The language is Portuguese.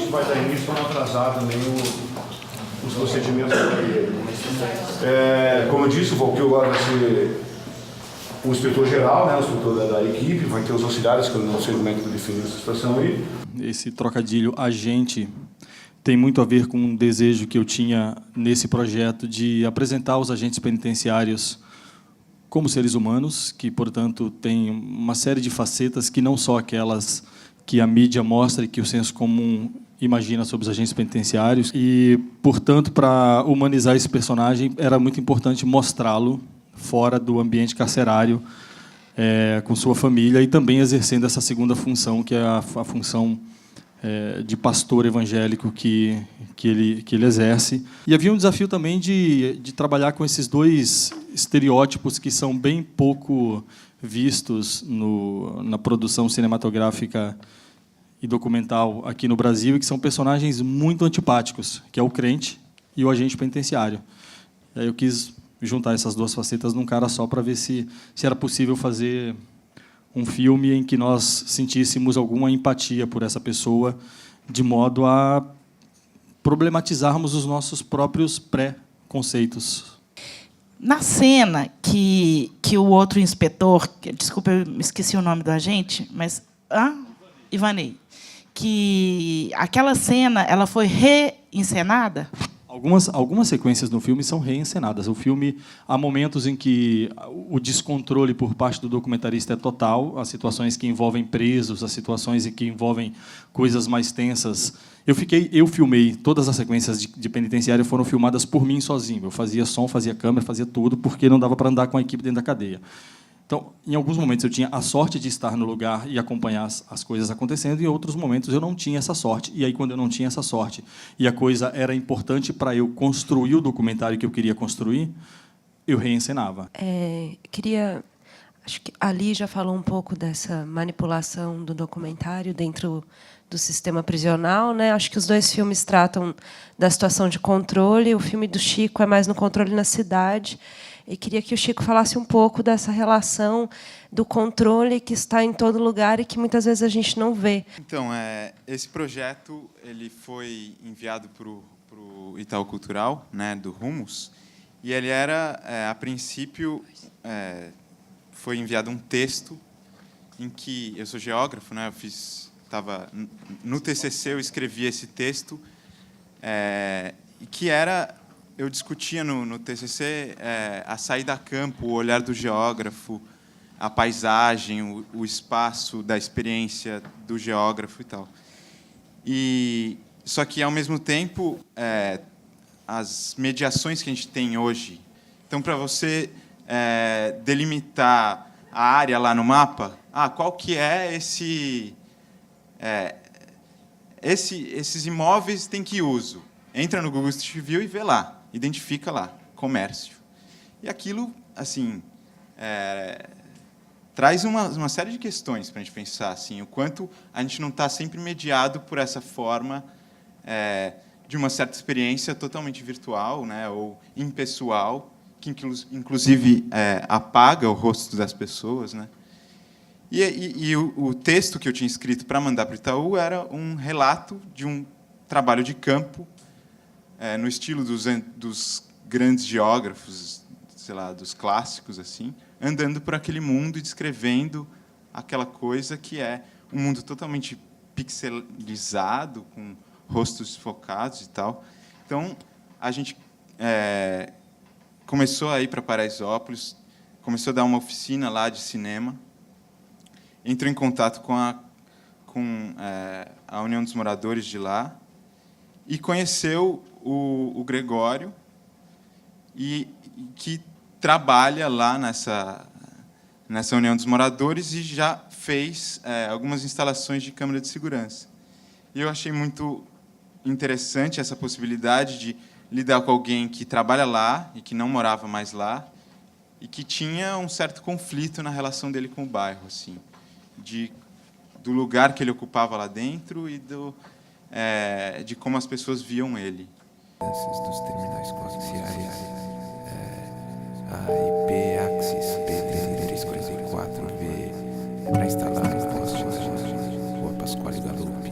vai dar início para não atrasar também os procedimentos. Como eu disse, o Valquil agora vai ser o inspetor-geral, né, o inspetor da equipe, vai ter os auxiliares, que eu não sei como é que eu defini essa situação aí. Esse trocadilho agente tem muito a ver com um desejo que eu tinha nesse projeto de apresentar os agentes penitenciários como seres humanos, que, portanto, têm uma série de facetas que não só aquelas que a mídia mostra e que o senso comum imagina sobre os agentes penitenciários. E, portanto, para humanizar esse personagem, era muito importante mostrá-lo fora do ambiente carcerário, com sua família, e também exercendo essa segunda função, que é a função de pastor evangélico que ele exerce. E havia um desafio também de trabalhar com esses dois estereótipos que são bem pouco vistos na produção cinematográfica e documental aqui no Brasil, e que são personagens muito antipáticos, que é o crente e o agente penitenciário. E aí eu quis juntar essas duas facetas num cara só para ver se era possível fazer um filme em que nós sentíssemos alguma empatia por essa pessoa, de modo a problematizarmos os nossos próprios pré-conceitos. Na cena que o outro inspetor, desculpa, eu esqueci o nome do agente, mas Ivanei, que aquela cena ela foi reencenada? Algumas sequências no filme são reencenadas. O filme, há momentos em que o descontrole por parte do documentarista é total, as situações que envolvem presos, as situações em que envolvem coisas mais tensas. Eu filmei, todas as sequências de penitenciária foram filmadas por mim sozinho. Eu fazia som, fazia câmera, fazia tudo, porque não dava para andar com a equipe dentro da cadeia. Então, em alguns momentos eu tinha a sorte de estar no lugar e acompanhar as coisas acontecendo, e em outros momentos eu não tinha essa sorte. E aí, quando eu não tinha essa sorte e a coisa era importante para eu construir o documentário que eu queria construir, eu reencenava. Acho que Ali já falou um pouco dessa manipulação do documentário dentro do sistema prisional, né? Acho que os dois filmes tratam da situação de controle. O filme do Chico é mais no controle na cidade. E queria que o Chico falasse um pouco dessa relação do controle que está em todo lugar e que muitas vezes a gente não vê. Então, esse projeto ele foi enviado para o Itaú Cultural, né, do Rumos, e ele era, a princípio, foi enviado um texto em que eu sou geógrafo, né, no TCC eu escrevi esse texto, que era eu discutia no TCC a saída a campo, o olhar do geógrafo, a paisagem, o espaço da experiência do geógrafo e tal. Só que, ao mesmo tempo, as mediações que a gente tem hoje... Então, para você delimitar a área lá no mapa, qual que é esses imóveis têm que uso? Entra no Google Street View e vê lá. Identifica lá, comércio. E aquilo, assim, traz uma série de questões para a gente pensar, assim, o quanto a gente não está sempre mediado por essa forma de uma certa experiência totalmente virtual, né, ou impessoal, que, inclusive, apaga o rosto das pessoas, né? E o texto que eu tinha escrito para mandar para o Itaú era um relato de um trabalho de campo, no estilo dos grandes geógrafos, sei lá, dos clássicos, assim, andando por aquele mundo e descrevendo aquela coisa que é um mundo totalmente pixelizado, com rostos focados e tal. Então, a gente começou a ir para Paraisópolis, começou a dar uma oficina lá de cinema, entrou em contato com a União dos Moradores de lá e conheceu o Gregório, que trabalha lá nessa União dos Moradores e já fez algumas instalações de câmera de segurança. E eu achei muito interessante essa possibilidade de lidar com alguém que trabalha lá e que não morava mais lá e que tinha um certo conflito na relação dele com o bairro, assim, do lugar que ele ocupava lá dentro e de como as pessoas viam ele. Dos terminais coaxiais, a IP Axis P3344V para instalar em postes Rua Pasquale Galuppi.